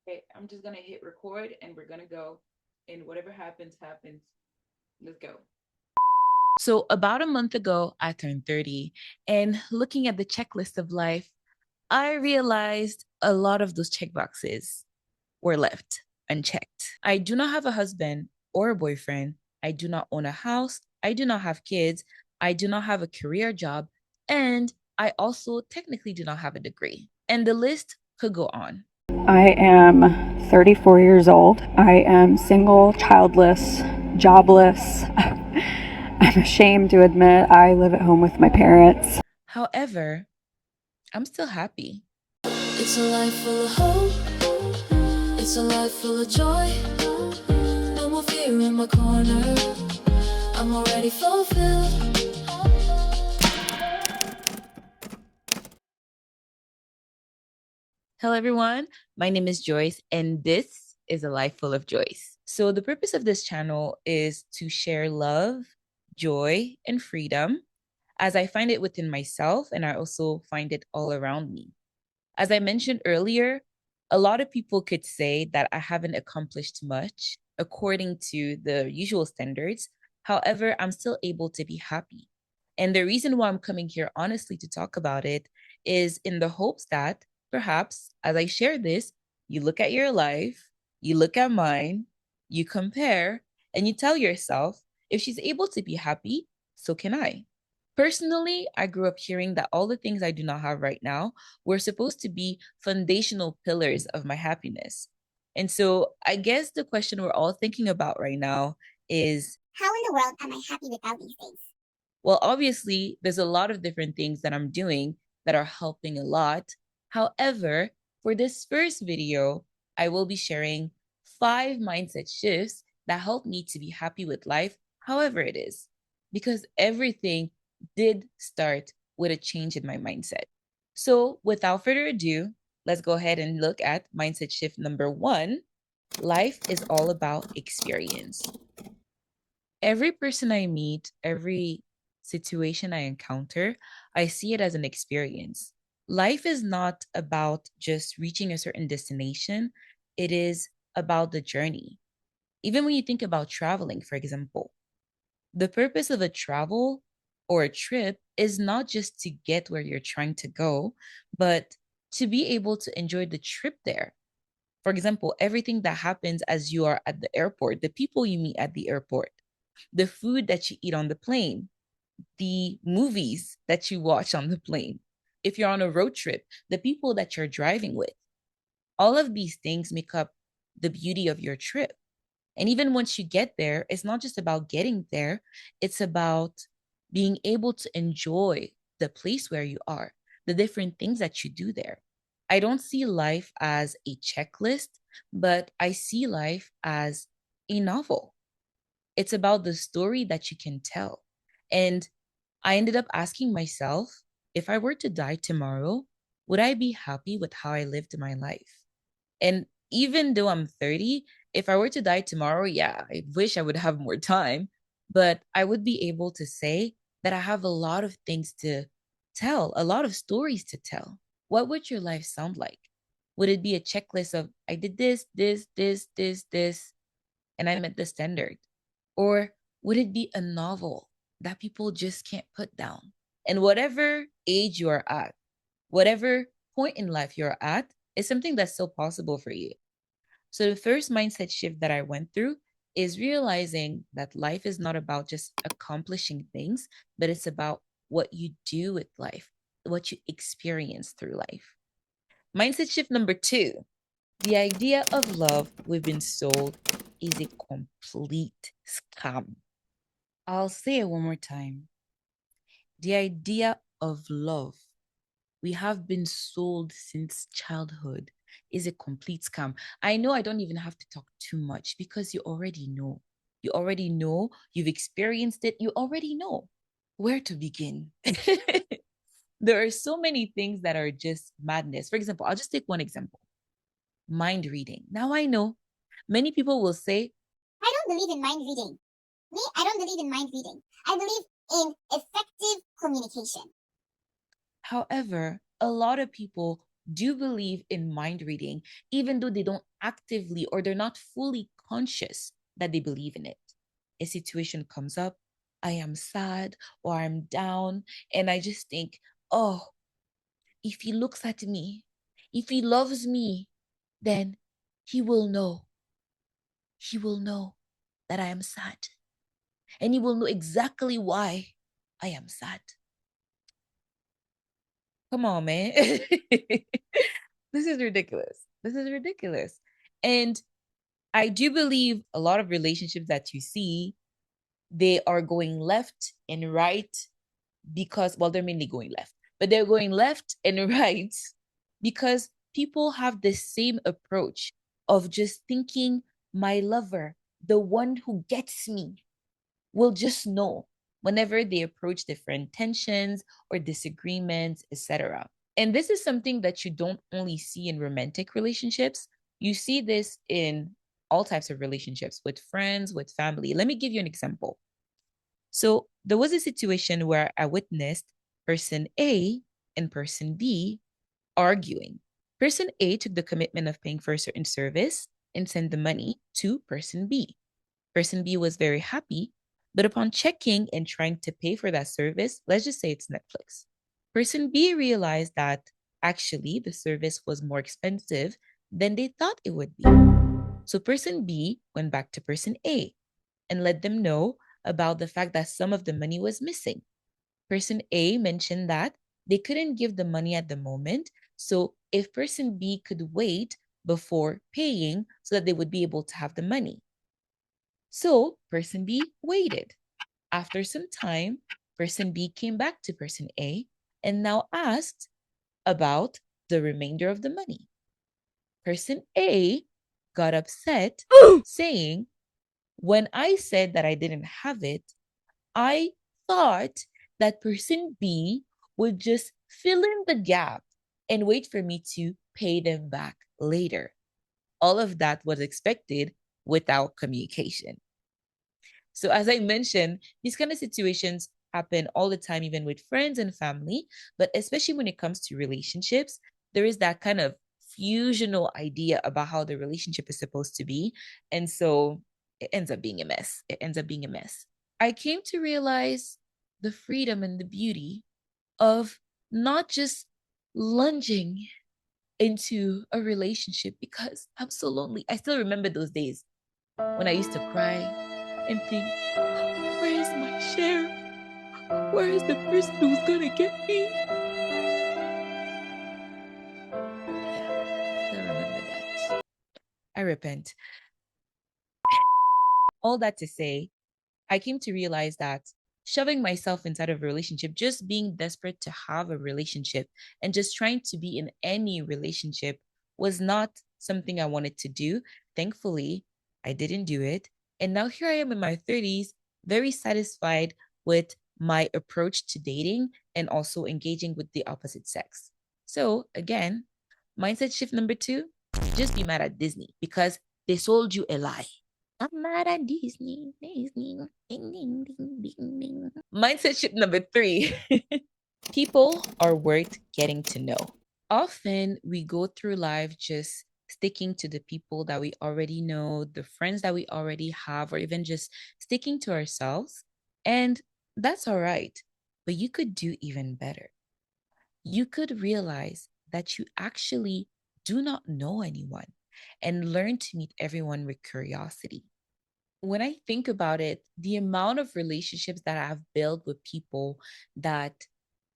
Okay, I'm just gonna hit record and we're gonna go. And whatever happens, happens. Let's go. So, about a month ago, I turned 30. And looking at the checklist of life, I realized a lot of those checkboxes were left unchecked. I do not have a husband or a boyfriend. I do not own a house. I do not have kids. I do not have a career job. And I also technically do not have a degree. And the list could go on. I am 34 years old. I am single, childless, jobless. I'm ashamed to admit I live at home with my parents. However, I'm still happy. It's a life full of hope. It's a life full of joy. No more fear in my corner. I'm already fulfilled. Hello, everyone. My name is Joyce, and this is A Life Full of Joyce. So, the purpose of this channel is to share love, joy, and freedom as I find it within myself, and I also find it all around me. As I mentioned earlier, a lot of people could say that I haven't accomplished much according to the usual standards. However, I'm still able to be happy. And the reason why I'm coming here honestly to talk about it is in the hopes that perhaps as I share this, you look at your life, you look at mine, you compare, and you tell yourself, if she's able to be happy, so can I. Personally, I grew up hearing that all the things I do not have right now were supposed to be foundational pillars of my happiness. And so I guess the question we're all thinking about right now is how in the world am I happy without these things? well, obviously, there's a lot of different things that I'm doing that are helping a lot. However, for this first video, I will be sharing 5 mindset shifts that help me to be happy with life, however it is, because everything did start with a change in my mindset. So, without further ado, let's go ahead and look at mindset shift number 1. Life is all about experience. Every person I meet, every situation I encounter, I see it as an experience. Life is not about just reaching a certain destination, it is about the journey. Even when you think about traveling, for example, the purpose of a travel or a trip is not just to get where you're trying to go, but to be able to enjoy the trip there. For example, everything that happens as you are at the airport, the people you meet at the airport, the food that you eat on the plane, the movies that you watch on the plane. If you're on a road trip, the people that you're driving with, all of these things make up the beauty of your trip. And even once you get there, it's not just about getting there, it's about being able to enjoy the place where you are, the different things that you do there. I don't see life as a checklist, but I see life as a novel. It's about the story that you can tell. And I ended up asking myself, if I were to die tomorrow, would I be happy with how I lived my life? And even though I'm 30, if I were to die tomorrow, yeah, I wish I would have more time, but I would be able to say that I have a lot of things to tell, a lot of stories to tell. What would your life sound like? Would it be a checklist of I did this, and I met the standard? Or would it be a novel that people just can't put down? And whatever age you are at, whatever point in life you're at, is something that's still possible for you. So the first mindset shift that I went through is realizing that life is not about just accomplishing things, but it's about what you do with life, what you experience through life. Mindset shift number 2, the idea of love we've been sold is a complete scam. I'll say it one more time. The idea of love we have been sold since childhood is a complete scam. I know I don't even have to talk too much because you already know. You already know, you've experienced it, you already know where to begin. There are so many things that are just madness. For example, I'll just take one example, mind reading. Now I know many people will say, I don't believe in mind reading. Me, I don't believe in mind reading. I believe in effective communication. however, a lot of people do believe in mind reading, even though they don't actively or they're not fully conscious that they believe in it. A situation comes up, I am sad or I'm down, and I just think, oh, if he looks at me, if he loves me, then he will know. He will know that I am sad. And he will know exactly why I am sad. Come on, man. This is ridiculous. This is ridiculous. And I do believe a lot of relationships that you see, they are going left and right because, well, they're mainly going left, but they're going left and right because people have the same approach of just thinking my lover, the one who gets me, will just know whenever they approach different tensions or disagreements, etc. And this is something that you don't only see in romantic relationships, you see this in all types of relationships with friends, with family. Let me give you an example. So there was a situation where I witnessed person A and person B arguing. Person A took the commitment of paying for a certain service and sent the money to person B. Person B was very happy, but upon checking and trying to pay for that service, let's just say it's Netflix, person B realized that actually the service was more expensive than they thought it would be. So person B went back to person A and let them know about the fact that some of the money was missing. Person A mentioned that they couldn't give the money at the moment. So if person B could wait before paying so that they would be able to have the money. So person B waited. After some time, person B came back to person A and now asked about the remainder of the money. Person A got upset, saying, when I said that I didn't have it, I thought that person B would just fill in the gap and wait for me to pay them back later. All of that was expected without communication. So, as I mentioned, these kind of situations happen all the time, even with friends and family, but especially when it comes to relationships, there is that kind of fusional idea about how the relationship is supposed to be. And so it ends up being a mess. It ends up being a mess. I came to realize the freedom and the beauty of not just lunging into a relationship because I'm so lonely. I still remember those days when I used to cry and think, where is my share? Where is the person who's gonna get me? Yeah, still remember that. I repent. All that to say, I came to realize that shoving myself inside of a relationship, just being desperate to have a relationship and just trying to be in any relationship was not something I wanted to do. Thankfully, I didn't do it. And now here I am in my 30s, very satisfied with my approach to dating and also engaging with the opposite sex. So, again, mindset shift number 2, just be mad at Disney because they sold you a lie. I'm mad at Disney. Disney. Ding, ding, ding, ding, ding. Mindset shift number 3. People are worth getting to know. Often we go through life just sticking to the people that we already know, the friends that we already have, or even just sticking to ourselves. And that's all right. But you could do even better. You could realize that you actually do not know anyone and learn to meet everyone with curiosity. When I think about it, the amount of relationships that I've built with people that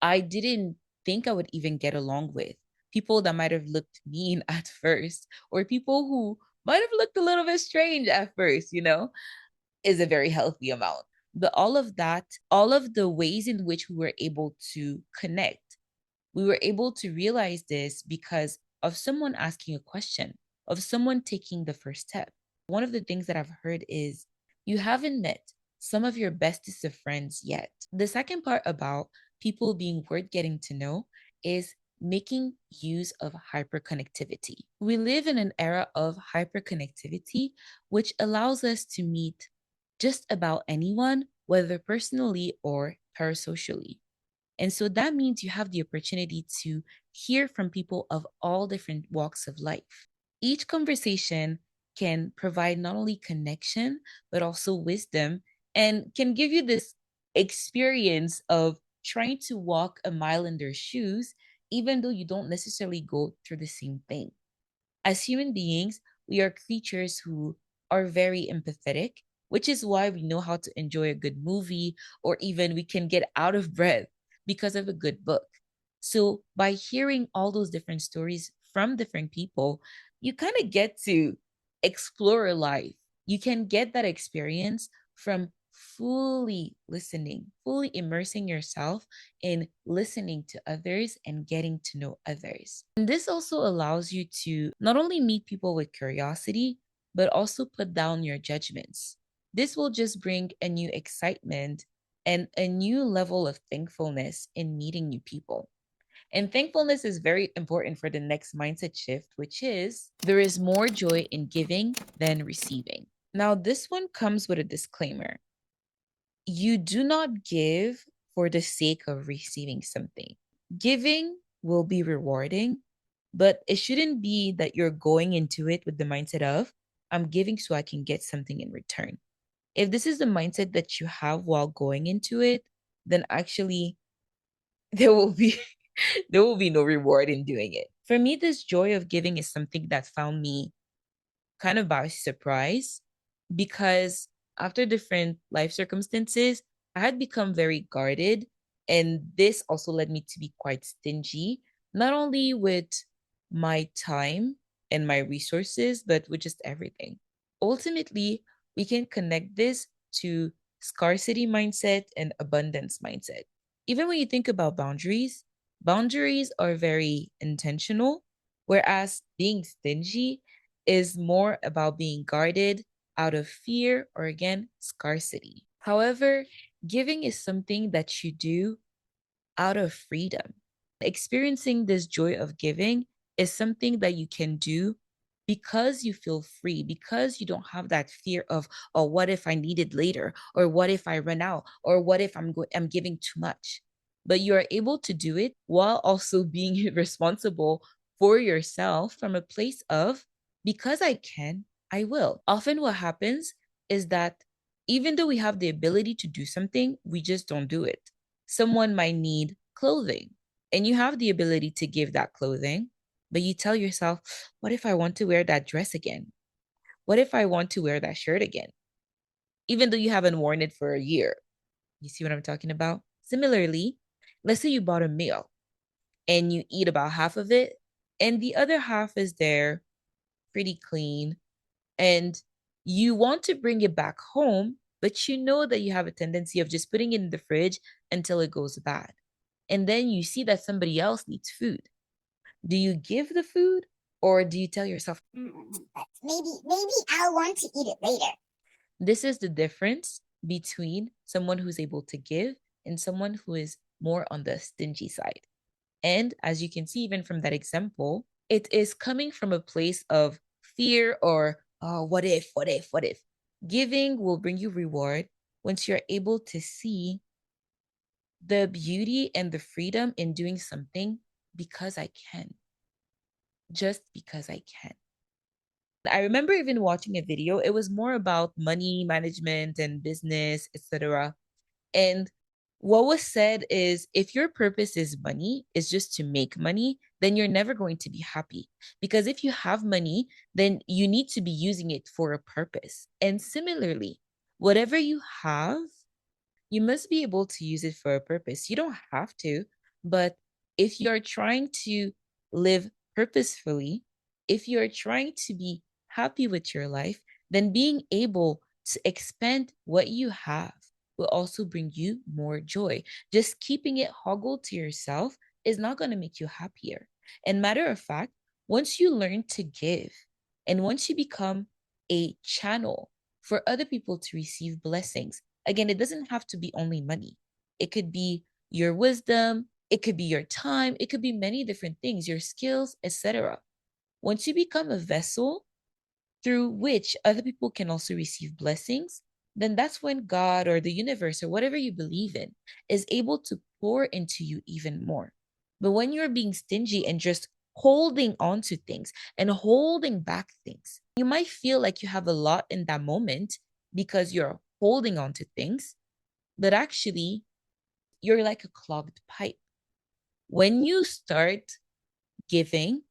I didn't think I would even get along with, people that might have looked mean at first, or people who might have looked a little bit strange at first, is a very healthy amount. But all of that, all of the ways in which we were able to connect, we were able to realize this because of someone asking a question, of someone taking the first step. One of the things that I've heard is you haven't met some of your bestest of friends yet. The second part about people being worth getting to know is making use of hyperconnectivity. We live in an era of hyperconnectivity, which allows us to meet just about anyone, whether personally or parasocially. And so that means you have the opportunity to hear from people of all different walks of life. Each conversation can provide not only connection, but also wisdom and can give you this experience of trying to walk a mile in their shoes, even though you don't necessarily go through the same thing. As human beings, we are creatures who are very empathetic, which is why we know how to enjoy a good movie, or even we can get out of breath because of a good book. So, by hearing all those different stories from different people, you kind of get to explore life. You can get that experience from fully listening, fully immersing yourself in listening to others and getting to know others. And this also allows you to not only meet people with curiosity, but also put down your judgments. This will just bring a new excitement and a new level of thankfulness in meeting new people. And thankfulness is very important for the next mindset shift, which is there is more joy in giving than receiving. Now, this one comes with a disclaimer. You do not give for the sake of receiving something. Giving will be rewarding, but it shouldn't be that you're going into it with the mindset of, I'm giving so I can get something in return. If this is the mindset that you have while going into it, then actually there will be there will be no reward in doing it. For me, this joy of giving is something that found me kind of by surprise because after different life circumstances, I had become very guarded. And this also led me to be quite stingy, not only with my time and my resources, but with just everything. Ultimately, we can connect this to scarcity mindset and abundance mindset. Even when you think about boundaries, boundaries are very intentional, whereas being stingy is more about being guarded out of fear or again, scarcity. However, giving is something that you do out of freedom. Experiencing this joy of giving is something that you can do because you feel free, because you don't have that fear of, oh, what if I need it later? Or what if I run out? Or what if I'm giving too much? But you are able to do it while also being responsible for yourself from a place of, because I can, I will. Often what happens is that even though we have the ability to do something, we just don't do it. Someone might need clothing and you have the ability to give that clothing, but you tell yourself, what if I want to wear that dress again? What if I want to wear that shirt again? Even though you haven't worn it for a year. You see what I'm talking about? Similarly, let's say you bought a meal and you eat about half of it, and the other half is there pretty clean, and you want to bring it back home, but you know that you have a tendency of just putting it in the fridge until it goes bad. And then you see that somebody else needs food. Do you give the food or do you tell yourself, But maybe I'll want to eat it later. this is the difference between someone who's able to give and someone who is more on the stingy side? And as you can see, even from that example, it is coming from a place of fear or, oh, what if, what if, what if? Giving will bring you reward once you're able to see the beauty and the freedom in doing something because I can, just because I can. I remember even watching a video, it was more about money management and business, etc. And what was said is if your purpose is money, is just to make money, then you're never going to be happy. Because if you have money, then you need to be using it for a purpose. And similarly, whatever you have, you must be able to use it for a purpose. You don't have to, but if you're trying to live purposefully, if you're trying to be happy with your life, then being able to expand what you have will also bring you more joy. Just keeping it hoggled to yourself is not going to make you happier. And matter of fact, once you learn to give and once you become a channel for other people to receive blessings, again, it doesn't have to be only money. It could be your wisdom, it could be your time, it could be many different things, your skills, etc. Once you become a vessel through which other people can also receive blessings, then that's when God or the universe or whatever you believe in is able to pour into you even more. But when you're being stingy and just holding on to things and holding back things, you might feel like you have a lot in that moment because you're holding on to things, but actually, you're like a clogged pipe. When you start giving,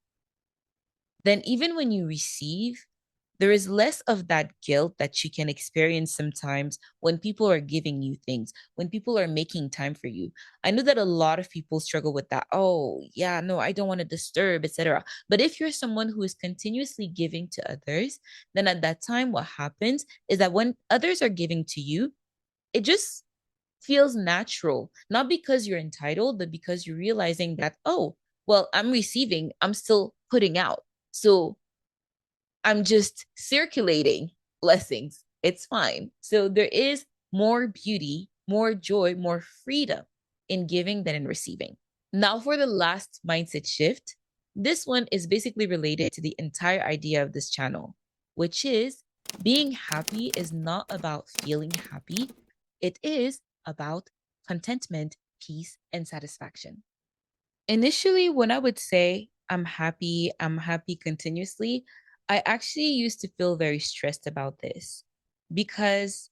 then even when you receive, there is less of that guilt that you can experience sometimes when people are giving you things, when people are making time for you. I know that a lot of people struggle with that. Oh, yeah, no, I don't want to disturb, etc. But if you're someone who is continuously giving to others, then at that time, what happens is that when others are giving to you, it just feels natural, not because you're entitled, but because you're realizing that, oh, well, I'm receiving, I'm still putting out. So I'm just circulating blessings. It's fine. So there is more beauty, more joy, more freedom in giving than in receiving. Now, for the last mindset shift, this one is basically related to the entire idea of this channel, which is being happy is not about feeling happy, it is about contentment, peace, and satisfaction. Initially, when I would say I'm happy continuously, I actually used to feel very stressed about this because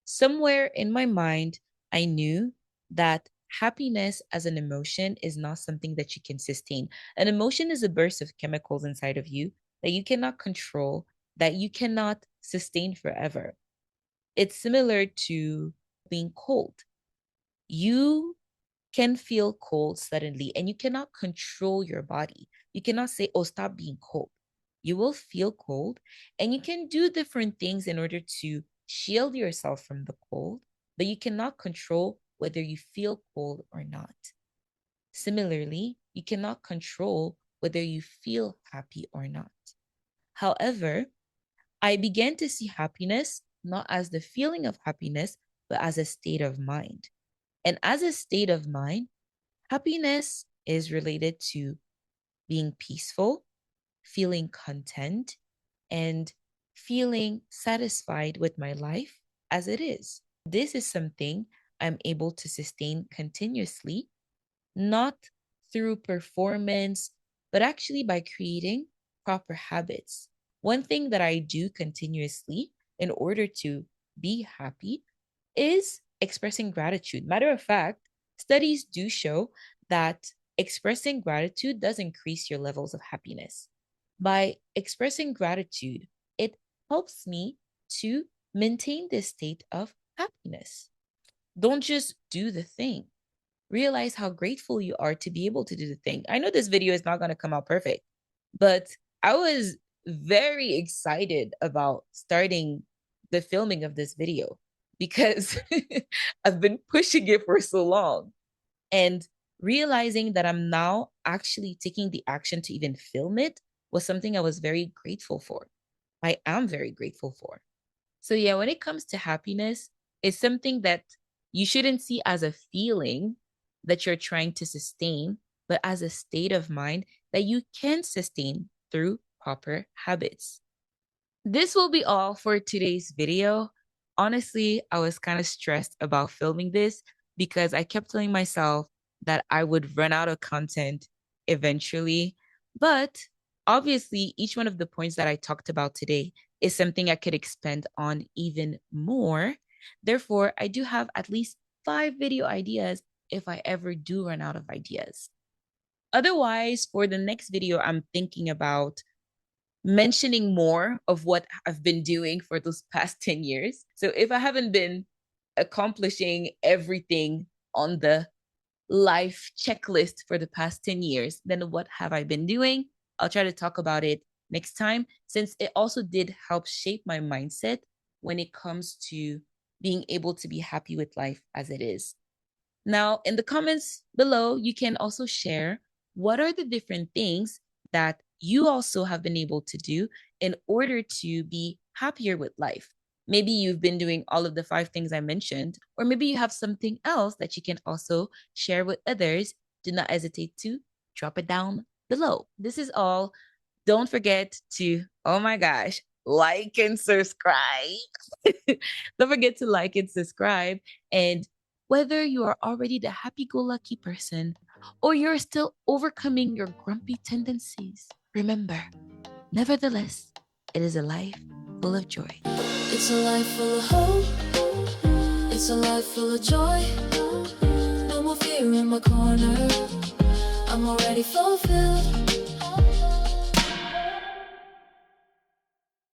somewhere in my mind, I knew that happiness as an emotion is not something that you can sustain. An emotion is a burst of chemicals inside of you that you cannot control, that you cannot sustain forever. It's similar to being cold. You can feel cold suddenly and you cannot control your body. You cannot say, oh, stop being cold. You will feel cold and you can do different things in order to shield yourself from the cold, but you cannot control whether you feel cold or not. Similarly, you cannot control whether you feel happy or not. However, I began to see happiness not as the feeling of happiness, but as a state of mind. And as a state of mind, happiness is related to being peaceful, feeling content, and feeling satisfied with my life as it is. This is something I'm able to sustain continuously, not through performance, but actually by creating proper habits. One thing that I do continuously in order to be happy is expressing gratitude. Matter of fact, studies do show that expressing gratitude does increase your levels of happiness. By expressing gratitude, it helps me to maintain this state of happiness. Don't just do the thing. Realize how grateful you are to be able to do the thing. I know this video is not going to come out perfect, but I was very excited about starting the filming of this video because I've been pushing it for so long. And realizing that I'm now actually taking the action to even film it was something I was very grateful for. I am very grateful for. So, yeah, when it comes to happiness, it's something that you shouldn't see as a feeling that you're trying to sustain, but as a state of mind that you can sustain through proper habits. This will be all for today's video. Honestly, I was kind of stressed about filming this because I kept telling myself that I would run out of content eventually. But obviously, each one of the points that I talked about today is something I could expand on even more. Therefore, I do have at least 5 video ideas if I ever do run out of ideas. Otherwise, for the next video, I'm thinking about mentioning more of what I've been doing for those past 10 years. So if I haven't been accomplishing everything on the life checklist for the past 10 years, then what have I been doing? I'll try to talk about it next time, since it also did help shape my mindset when it comes to being able to be happy with life as it is. Now, in the comments below, you can also share what are the different things that you also have been able to do in order to be happier with life. Maybe you've been doing all of the 5 things I mentioned, or maybe you have something else that you can also share with others. Do not hesitate to drop it down below. This is all. Don't forget to, oh my gosh, like and subscribe. Don't forget to like and subscribe. And whether you are already the happy go lucky person or you're still overcoming your grumpy tendencies, remember, nevertheless, it is a life full of joy. It's a life full of hope. It's a life full of joy. No more fear in my corner. I'm already fulfilled.